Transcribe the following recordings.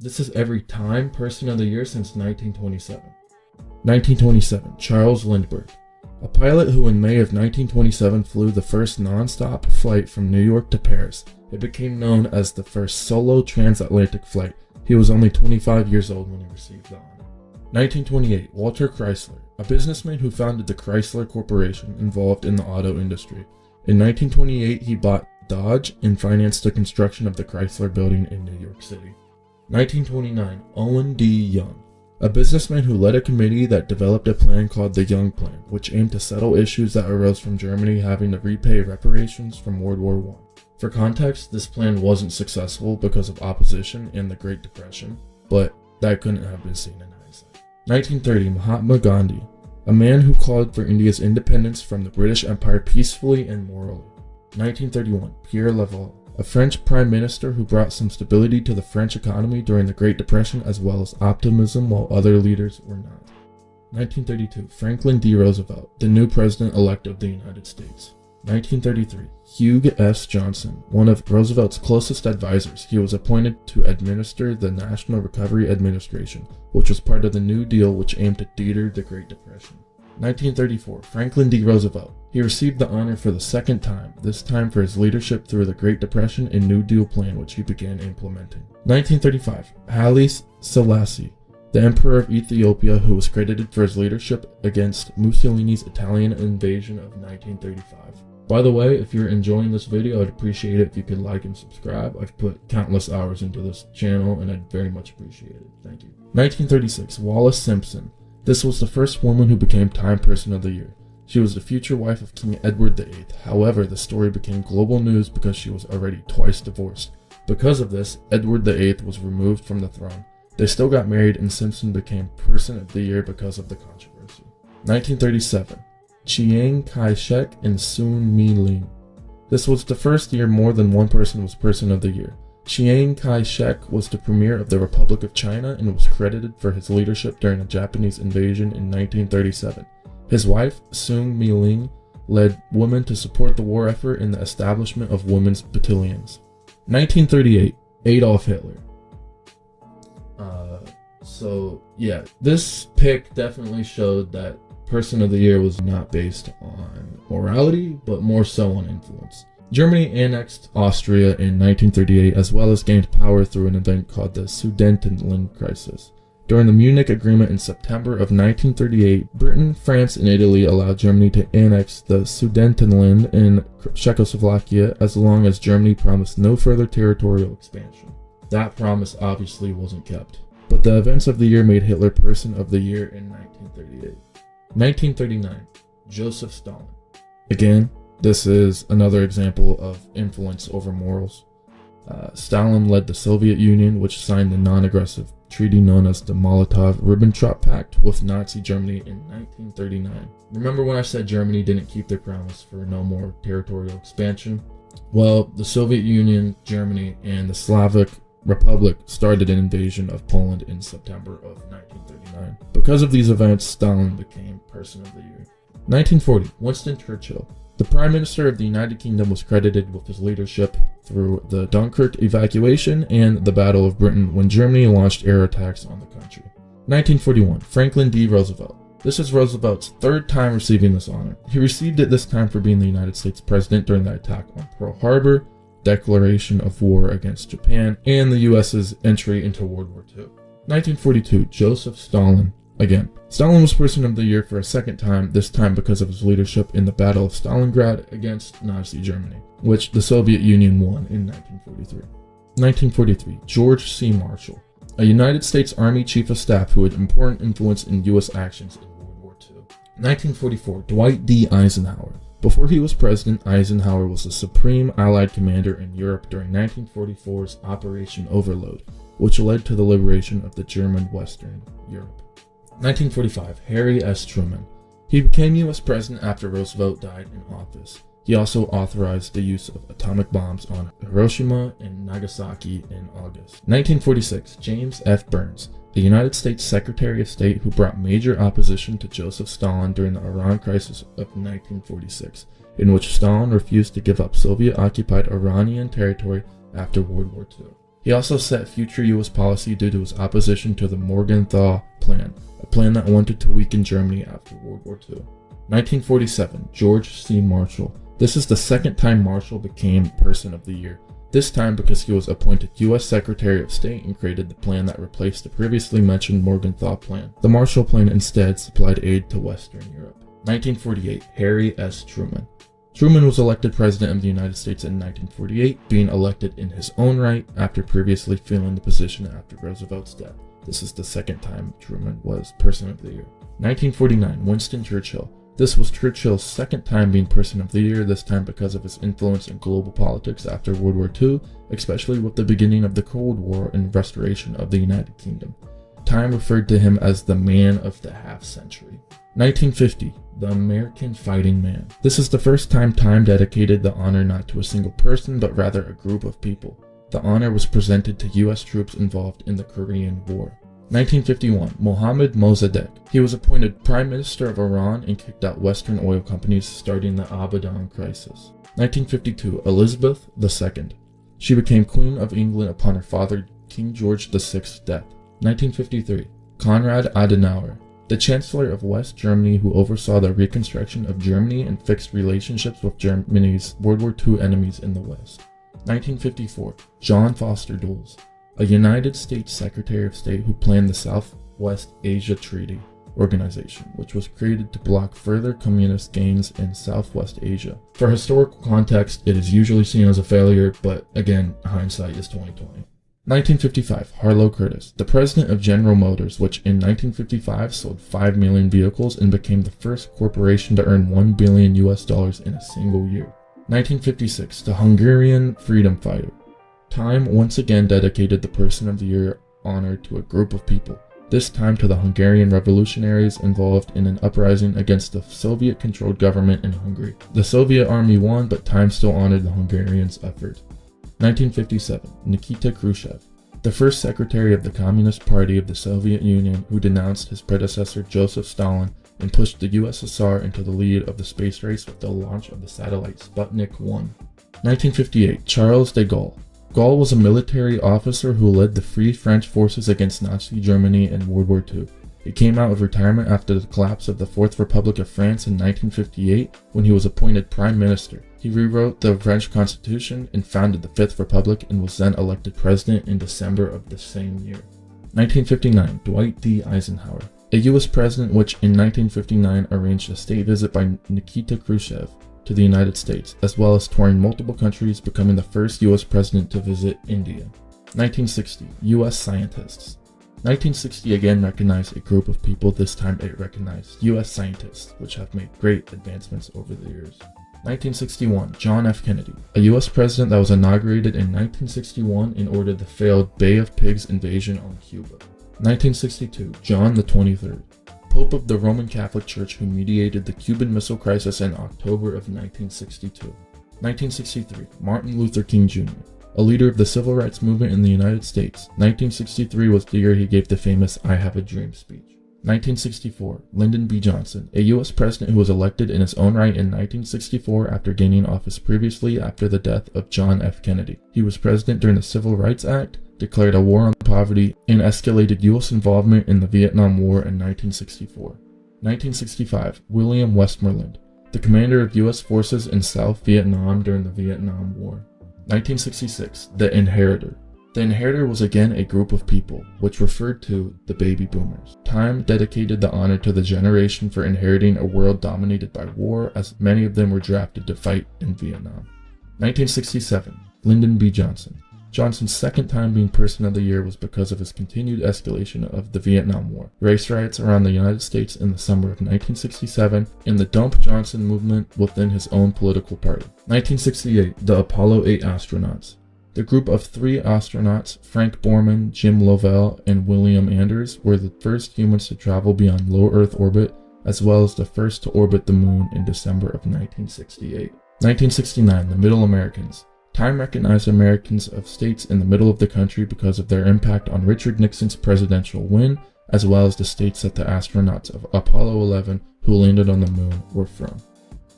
This is every Time Person of the Year since 1927. 1927, Charles Lindbergh, a pilot who in May of 1927 flew the first non-stop flight from New York to Paris. It became known as the first solo transatlantic flight. He was only 25 years old when he received the honor. 1928, Walter Chrysler, a businessman who founded the Chrysler Corporation involved in the auto industry. In 1928, he bought Dodge and financed the construction of the Chrysler Building in New York City. 1929, Owen D. Young, a businessman who led a committee that developed a plan called the Young Plan, which aimed to settle issues that arose from Germany having to repay reparations from World War I. For context, this plan wasn't successful because of opposition and the Great Depression, but that couldn't have been seen in hindsight. 1930, Mahatma Gandhi, a man who called for India's independence from the British Empire peacefully and morally. 1931, Pierre Laval, a French prime minister who brought some stability to the French economy during the Great Depression as well as optimism while other leaders were not. 1932, Franklin D. Roosevelt, the new president-elect of the United States. 1933, Hugh S. Johnson, one of Roosevelt's closest advisors. He was appointed to administer the National Recovery Administration, which was part of the New Deal which aimed to deter the Great Depression. 1934, Franklin D. Roosevelt. He received the honor for the second time, this time for his leadership through the Great Depression and New Deal plan which he began implementing. 1935, Haile Selassie, the Emperor of Ethiopia, who was credited for his leadership against Mussolini's Italian invasion of 1935. By the way, if you're enjoying this video, I'd appreciate it if you could like and subscribe. I've put countless hours into this channel and I'd very much appreciate it. Thank you. 1936, Wallis Simpson. This was the first woman who became Time Person of the Year. She was the future wife of King Edward VIII. However, the story became global news because she was already twice divorced. Because of this, Edward VIII was removed from the throne. They still got married and Simpson became Person of the Year because of the controversy. 1937, Chiang Kai-shek and Sun Mi-ling. This was the first year more than one person was Person of the Year. Chiang Kai-shek was the premier of the Republic of China and was credited for his leadership during the Japanese invasion in 1937. His wife, Sun Mi-ling, led women to support the war effort in the establishment of women's battalions. 1938, Adolf Hitler. This pick definitely showed that Person of the Year was not based on morality, but more so on influence. Germany annexed Austria in 1938 as well as gained power through an event called the Sudetenland Crisis. During the Munich Agreement in September of 1938, Britain, France, and Italy allowed Germany to annex the Sudetenland in Czechoslovakia as long as Germany promised no further territorial expansion. That promise obviously wasn't kept. But the events of the year made Hitler Person of the Year in 1938. 1939, Joseph Stalin. Again, this is another example of influence over morals. Stalin led the Soviet Union, which signed the non-aggressive treaty known as the Molotov-Ribbentrop Pact with Nazi Germany in 1939. Remember when I said Germany didn't keep their promise for no more territorial expansion? Well, the Soviet Union, Germany, and the Slavic Republic started an invasion of Poland in September of 1939. Because of these events, Stalin became Person of the Year. 1940, Winston Churchill. The Prime Minister of the United Kingdom was credited with his leadership through the Dunkirk evacuation and the Battle of Britain when Germany launched air attacks on the country. 1941, Franklin D. Roosevelt. This is Roosevelt's third time receiving this honor. He received it this time for being the United States President during the attack on Pearl Harbor, declaration of war against Japan, and the US's entry into World War II. 1942, Joseph Stalin. Again, Stalin was Person of the Year for a second time, this time because of his leadership in the Battle of Stalingrad against Nazi Germany, which the Soviet Union won in 1943. 1943, George C. Marshall, a United States Army Chief of Staff who had important influence in U.S. actions in World War II. 1944, Dwight D. Eisenhower. Before he was president, Eisenhower was the supreme Allied commander in Europe during 1944's Operation Overlord, which led to the liberation of the German Western Europe. 1945, Harry S. Truman. He became U.S. president after Roosevelt died in office. He also authorized the use of atomic bombs on Hiroshima and Nagasaki in August. 1946, James F. Burns, a United States Secretary of State who brought major opposition to Joseph Stalin during the Iran crisis of 1946, in which Stalin refused to give up Soviet-occupied Iranian territory after World War II. He also set future U.S. policy due to his opposition to the Morgenthau Plan, a plan that wanted to weaken Germany after World War II. 1947, George C. Marshall. This is the second time Marshall became Person of the Year, this time because he was appointed U.S. Secretary of State and created the plan that replaced the previously mentioned Morgenthau Plan. The Marshall Plan instead supplied aid to Western Europe. 1948, Harry S. Truman. Truman was elected President of the United States in 1948, being elected in his own right after previously filling the position after Roosevelt's death. This is the second time Truman was Person of the Year. 1949, Winston Churchill. This was Churchill's second time being Person of the Year, this time because of his influence in global politics after World War II, especially with the beginning of the Cold War and restoration of the United Kingdom. Time referred to him as the Man of the Half Century. 1950, the American Fighting Man. This is the first time Time dedicated the honor not to a single person, but rather a group of people. The honor was presented to U.S. troops involved in the Korean War. 1951, Mohammad Mossadegh. He was appointed Prime Minister of Iran and kicked out Western oil companies, starting the Abadan crisis. 1952, Elizabeth II. She became Queen of England upon her father King George VI's death. 1953, Konrad Adenauer. The Chancellor of West Germany who oversaw the reconstruction of Germany and fixed relationships with Germany's World War II enemies in the West. 1954, John Foster Dulles. A United States Secretary of State who planned the Southwest Asia Treaty Organization, which was created to block further communist gains in Southwest Asia. For historical context, it is usually seen as a failure, but again, hindsight is 2020. 1955, Harlow Curtis, the president of General Motors, which in 1955 sold 5 million vehicles and became the first corporation to earn $1 billion in a single year. 1956, the Hungarian freedom fighter. Time once again dedicated the Person of the Year honor to a group of people, this time to the Hungarian revolutionaries involved in an uprising against the Soviet-controlled government in Hungary. The Soviet army won, but Time still honored the Hungarians' effort. 1957, Nikita Khrushchev, the first secretary of the Communist Party of the Soviet Union who denounced his predecessor Joseph Stalin and pushed the USSR into the lead of the space race with the launch of the satellite Sputnik 1. 1958, Charles de Gaulle. Gaulle was a military officer who led the Free French forces against Nazi Germany in World War II. He came out of retirement after the collapse of the Fourth Republic of France in 1958 when he was appointed Prime Minister. He rewrote the French Constitution and founded the Fifth Republic and was then elected president in December of the same year. 1959, Dwight D. Eisenhower, a U.S. president which in 1959 arranged a state visit by Nikita Khrushchev to the United States, as well as touring multiple countries, becoming the first U.S. president to visit India. 1960, U.S. scientists. 1960 again recognized a group of people, this time it recognized U.S. scientists, which have made great advancements over the years. 1961, John F. Kennedy, a U.S. president that was inaugurated in 1961 in order to the failed Bay of Pigs invasion on Cuba. 1962, John the 23rd, Pope of the Roman Catholic Church who mediated the Cuban Missile Crisis in October of 1962. 1963, Martin Luther King Jr., a leader of the civil rights movement in the United States. 1963 was the year he gave the famous I Have a Dream speech. 1964, Lyndon B. Johnson, a U.S. president who was elected in his own right in 1964 after gaining office previously after the death of John F. Kennedy. He was president during the Civil Rights Act, declared a war on poverty, and escalated U.S. involvement in the Vietnam War in 1964. 1965, William Westmoreland, the commander of U.S. forces in South Vietnam during the Vietnam War. 1966, The Inheritor. The Inheritor was again a group of people, which referred to the baby boomers. Time dedicated the honor to the generation for inheriting a world dominated by war, as many of them were drafted to fight in Vietnam. 1967, Lyndon B. Johnson. Johnson's second time being Person of the Year was because of his continued escalation of the Vietnam War, race riots around the United States in the summer of 1967, and the Dump Johnson movement within his own political party. 1968, the Apollo 8 astronauts. The group of 3 astronauts, Frank Borman, Jim Lovell, and William Anders, were the first humans to travel beyond low Earth orbit, as well as the first to orbit the moon in December of 1968. 1969, the Middle Americans. Time recognized Americans of states in the middle of the country because of their impact on Richard Nixon's presidential win, as well as the states that the astronauts of Apollo 11 who landed on the moon were from.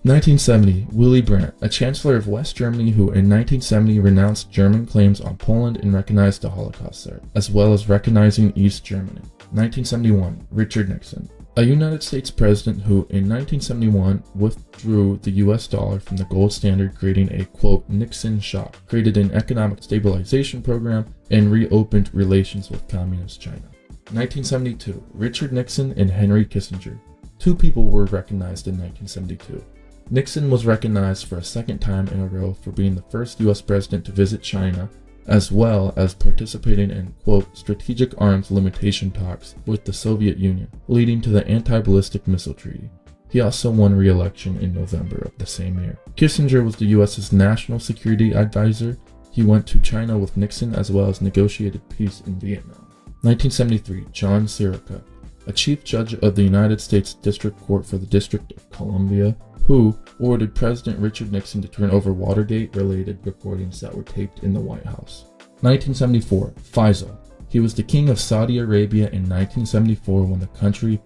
1970, Willy Brandt, a chancellor of West Germany who in 1970 renounced German claims on Poland and recognized the Holocaust there, as well as recognizing East Germany. 1971, Richard Nixon, a United States president who in 1971 withdrew the US dollar from the gold standard, creating a, quote, Nixon shock, created an economic stabilization program, and reopened relations with communist China. 1972, Richard Nixon and Henry Kissinger. Two people were recognized in 1972. Nixon was recognized for a second time in a row for being the first US president to visit China, as well as participating in, quote, strategic arms limitation talks with the Soviet Union, leading to the Anti-Ballistic Missile Treaty. He also won re-election in November of the same year. Kissinger was the US's national security advisor. He went to China with Nixon as well as negotiated peace in Vietnam. 1973, John Sirica, a chief judge of the United States District Court for the District of Columbia, who ordered President Richard Nixon to turn over Watergate-related recordings that were taped in the White House. 1974, Faisal. He was the king of Saudi Arabia in 1974 when the country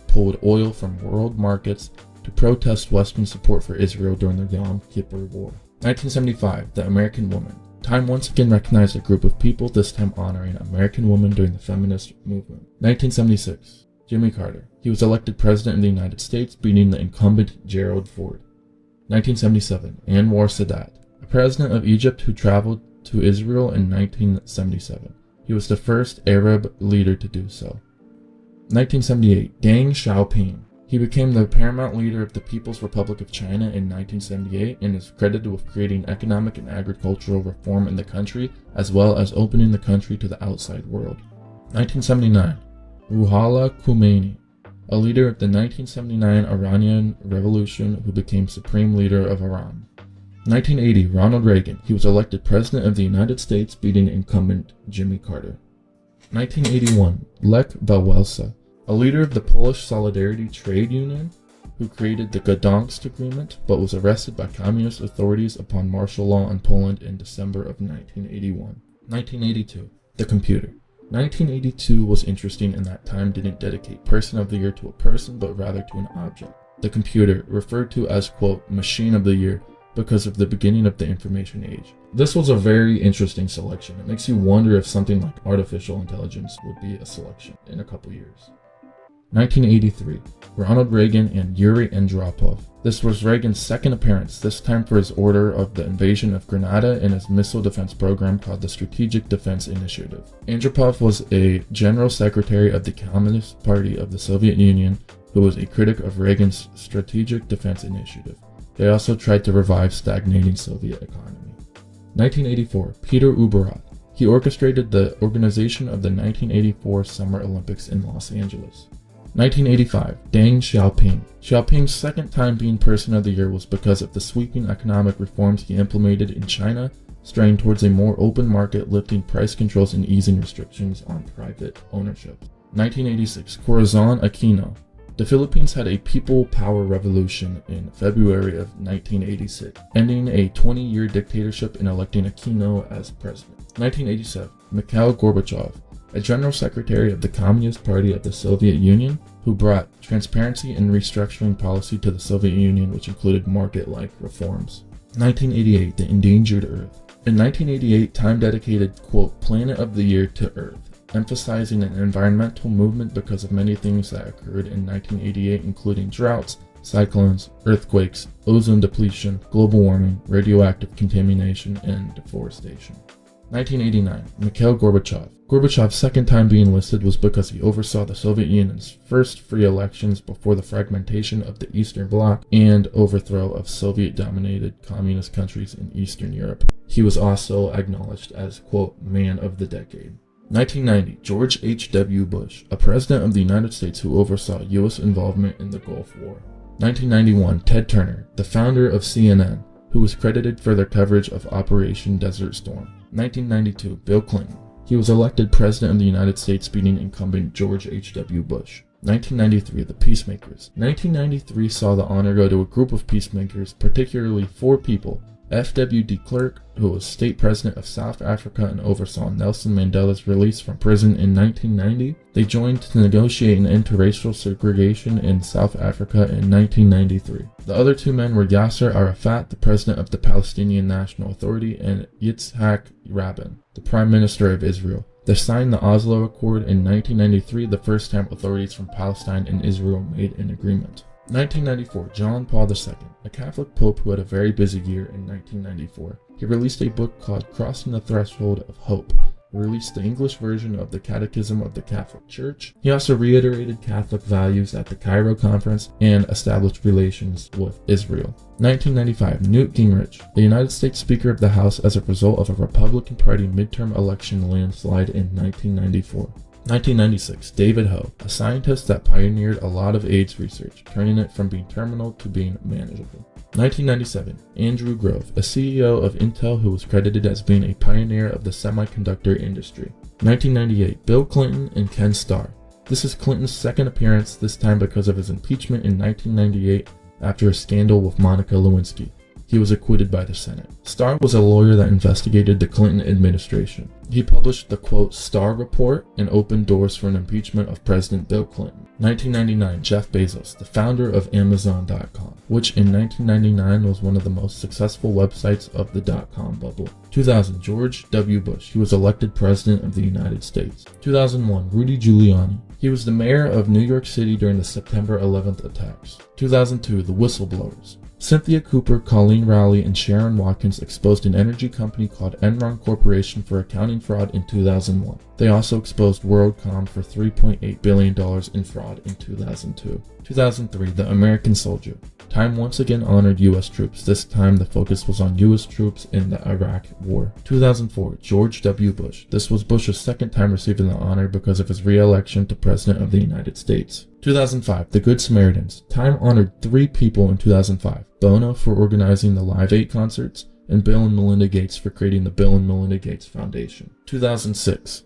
pulled oil from world markets to protest Western support for Israel during the Yom Kippur War. 1975, the American woman. Time once again recognized a group of people, this time honoring American women during the feminist movement. 1976, Jimmy Carter. He was elected president of the United States, beating the incumbent Gerald Ford. 1977, Anwar Sadat, a president of Egypt who traveled to Israel in 1977. He was the first Arab leader to do so. 1978, Deng Xiaoping. He became the paramount leader of the People's Republic of China in 1978 and is credited with creating economic and agricultural reform in the country, as well as opening the country to the outside world. 1979, Ruhollah Khomeini, a leader of the 1979 Iranian Revolution who became supreme leader of Iran. 1980, Ronald Reagan. He was elected president of the United States, beating incumbent Jimmy Carter. 1981, Lech Wałęsa, a leader of the Polish Solidarity Trade Union who created the Gdansk Agreement but was arrested by communist authorities upon martial law in Poland in December of 1981. 1982, the computer. 1982 was interesting in that time didn't dedicate Person of the Year to a person but rather to an object. The computer, referred to as, quote, Machine of the Year, because of the beginning of the information age. This was a very interesting selection. It makes you wonder if something like artificial intelligence would be a selection in a couple years. 1983, Ronald Reagan and Yuri Andropov. This was Reagan's second appearance, this time for his order of the invasion of Grenada and his missile defense program called the Strategic Defense Initiative. Andropov was a general secretary of the Communist Party of the Soviet Union who was a critic of Reagan's Strategic Defense Initiative. They also tried to revive stagnating Soviet economy. 1984, Peter Uberoth. He orchestrated the organization of the 1984 Summer Olympics in Los Angeles. 1985, Deng Xiaoping. Xiaoping's second time being Person of the Year was because of the sweeping economic reforms he implemented in China, straying towards a more open market, lifting price controls and easing restrictions on private ownership. 1986, Corazon Aquino. The Philippines had a people power revolution in February of 1986, ending a 20-year dictatorship and electing Aquino as president. 1987, Mikhail Gorbachev, a general secretary of the Communist Party of the Soviet Union, who brought transparency and restructuring policy to the Soviet Union, which included market-like reforms. 1988, the Endangered Earth. In 1988, Time dedicated, quote, Planet of the Year to Earth, emphasizing an environmental movement because of many things that occurred in 1988, including droughts, cyclones, earthquakes, ozone depletion, global warming, radioactive contamination, and deforestation. 1989, Mikhail Gorbachev. Gorbachev's second time being listed was because he oversaw the Soviet Union's first free elections before the fragmentation of the Eastern Bloc and overthrow of Soviet-dominated communist countries in Eastern Europe. He was also acknowledged as, quote, Man of the Decade. 1990, George H.W. Bush, a president of the United States who oversaw U.S. involvement in the Gulf War. 1991, Ted Turner, the founder of CNN, who was credited for their coverage of Operation Desert Storm. 1992, Bill Clinton. He was elected President of the United States, beating incumbent George H.W. Bush. 1993, the Peacemakers. 1993 saw the honor go to a group of peacemakers, particularly 4 people, F.W. de Klerk, who was state president of South Africa and oversaw Nelson Mandela's release from prison in 1990. They joined to negotiate an interracial segregation in South Africa in 1993. The other two men were Yasser Arafat, the president of the Palestinian National Authority, and Yitzhak Rabin, the prime minister of Israel. They signed the Oslo Accord in 1993, the first time authorities from Palestine and Israel made an agreement. 1994, John Paul II, a Catholic pope who had a very busy year in 1994. He released a book called Crossing the Threshold of Hope. He released the English version of the Catechism of the Catholic Church. He also reiterated Catholic values at the Cairo Conference and established relations with Israel. 1995, Newt Gingrich, the United States Speaker of the House as a result of a Republican Party midterm election landslide in 1994. 1996, David Ho, a scientist that pioneered a lot of AIDS research, turning it from being terminal to being manageable. 1997, Andrew Grove, a CEO of Intel who was credited as being a pioneer of the semiconductor industry. 1998, Bill Clinton and Ken Starr. This is Clinton's second appearance, this time because of his impeachment in 1998 after a scandal with Monica Lewinsky. He was acquitted by the Senate. Starr was a lawyer that investigated the Clinton administration. He published the quote Starr Report and opened doors for an impeachment of President Bill Clinton. 1999, Jeff Bezos, the founder of Amazon.com, which in 1999 was one of the most successful websites of the dot-com bubble. 2000, George W. Bush. He was elected President of the United States. 2001, Rudy Giuliani. He was the mayor of New York City during the September 11th attacks. 2002, the whistleblowers. Cynthia Cooper, Colleen Rowley, and Sharon Watkins exposed an energy company called Enron Corporation for accounting fraud in 2001. They also exposed WorldCom for $3.8 billion in fraud in 2002. 2003, the American Soldier. Time once again honored U.S. troops. This time the focus was on U.S. troops in the Iraq War. 2004, George W. Bush. This was Bush's second time receiving the honor because of his re-election to President of the United States. 2005, the Good Samaritans. Time honored 3 people in 2005. Bono for organizing the Live 8 concerts, and Bill and Melinda Gates for creating the Bill and Melinda Gates Foundation. 2006,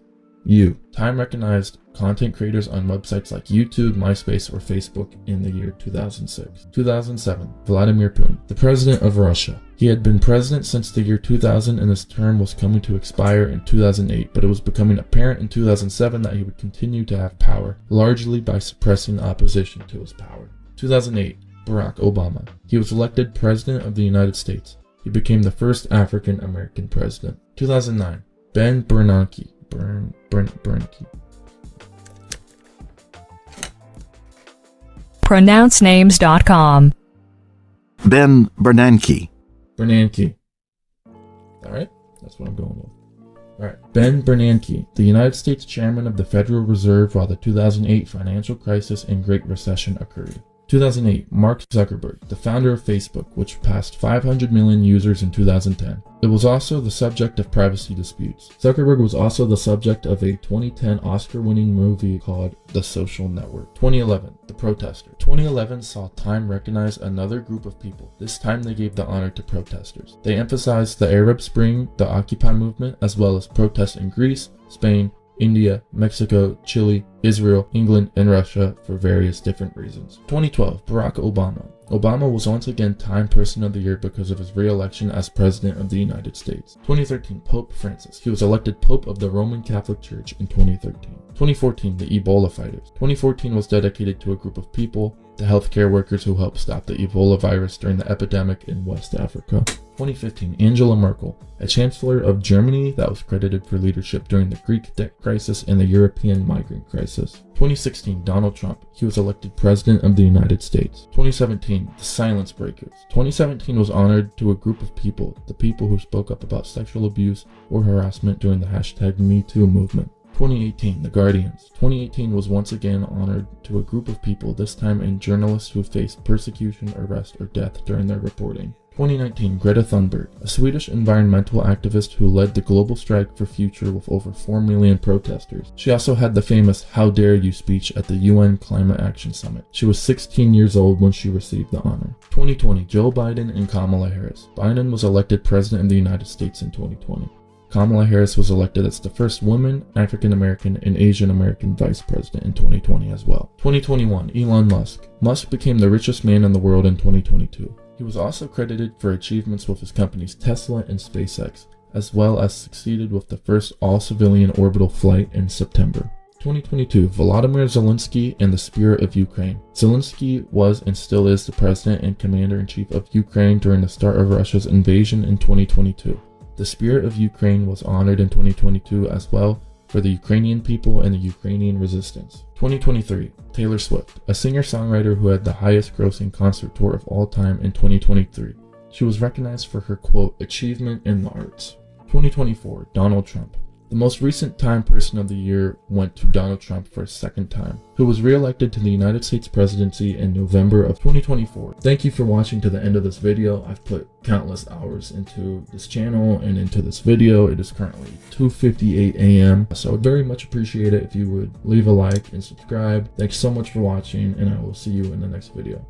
Time recognized content creators on websites like YouTube, MySpace, or Facebook in the year 2006. 2007, Vladimir Putin, the president of Russia. He had been president since the year 2000 and his term was coming to expire in 2008, but it was becoming apparent in 2007 that he would continue to have power, largely by suppressing opposition to his power. 2008, Barack Obama. He was elected president of the United States. He became the first African American president. 2009, Ben Bernanke. Bernanke. pronouncenames.com. Ben Bernanke. Bernanke. Alright, that's what I'm going with. Alright, Ben Bernanke, the United States chairman of the Federal Reserve while the 2008 financial crisis and Great Recession occurred. 2008, Mark Zuckerberg, the founder of Facebook, which passed 500 million users in 2010. It was also the subject of privacy disputes. Zuckerberg was also the subject of a 2010 Oscar-winning movie called The Social Network. 2011, The Protester. 2011 saw Time recognize another group of people. This time they gave the honor to protesters. They emphasized the Arab Spring, the Occupy movement, as well as protests in Greece, Spain, India, Mexico, Chile, Israel, England, and Russia for various different reasons. 2012, Barack Obama. Obama was once again Time Person of the Year because of his re-election as President of the United States. 2013, Pope Francis. He was elected Pope of the Roman Catholic Church in 2013. 2014, the Ebola fighters. 2014 was dedicated to a group of people, the healthcare workers who helped stop the Ebola virus during the epidemic in West Africa. 2015, Angela Merkel, a chancellor of Germany that was credited for leadership during the Greek debt crisis and the European migrant crisis. 2016, Donald Trump. He was elected President of the United States. 2017, the Silence Breakers. 2017 was honored to a group of people, the people who spoke up about sexual abuse or harassment during the #MeToo movement. 2018, The Guardians. 2018 was once again honored to a group of people, this time in journalists who faced persecution, arrest, or death during their reporting. 2019, Greta Thunberg, a Swedish environmental activist who led the global strike for future with over 4 million protesters. She also had the famous "How dare you" speech at the UN Climate Action Summit. She was 16 years old when she received the honor. 2020, Joe Biden and Kamala Harris. Biden was elected President of the United States in 2020. Kamala Harris was elected as the first woman, African American, and Asian American vice president in 2020 as well. 2021, Elon Musk. Musk became the richest man in the world in 2022. He was also credited for achievements with his companies Tesla and SpaceX, as well as succeeded with the first all-civilian orbital flight in September. 2022, Volodymyr Zelensky and the Spirit of Ukraine. Zelensky was and still is the president and commander-in-chief of Ukraine during the start of Russia's invasion in 2022. The Spirit of Ukraine was honored in 2022 as well for the Ukrainian people and the Ukrainian resistance. 2023, Taylor Swift, a singer-songwriter who had the highest grossing concert tour of all time in 2023. She was recognized for her, quote, achievement in the arts. 2024, Donald Trump. The most recent Time Person of the Year went to Donald Trump for a second time, who was re-elected to the United States presidency in November of 2024. Thank you for watching to the end of this video. I've put countless hours into this channel and into this video. It is currently 2:58 a.m. So I'd very much appreciate it if you would leave a like and subscribe. Thanks so much for watching, and I will see you in the next video.